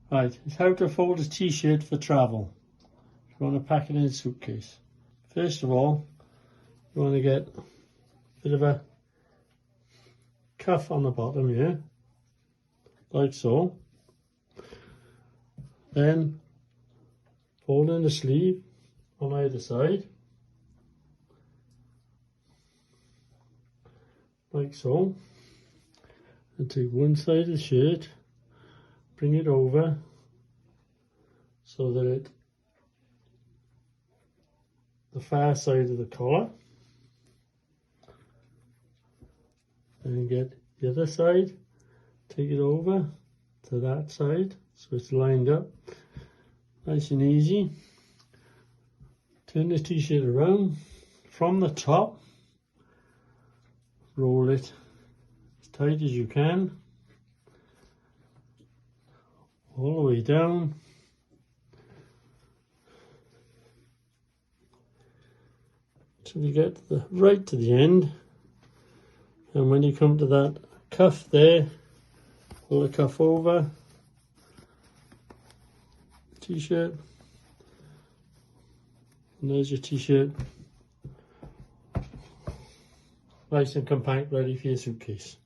Right, it's how to fold a t-shirt for travel. You want to pack it in a suitcase. First of all, you want to get a bit of a cuff on the bottom here, like so. Then fold in the sleeve on either side, like so. And take one side of the shirt, bring it over so that the far side of the collar, and get the other side, take it over to that side so it's lined up, nice and easy. Turn the t-shirt around from the top, roll it as tight as you can all the way down till you get right to the end. And when you come to that cuff there, pull the cuff over the t-shirt, and there's your t-shirt, nice and compact, ready for your suitcase.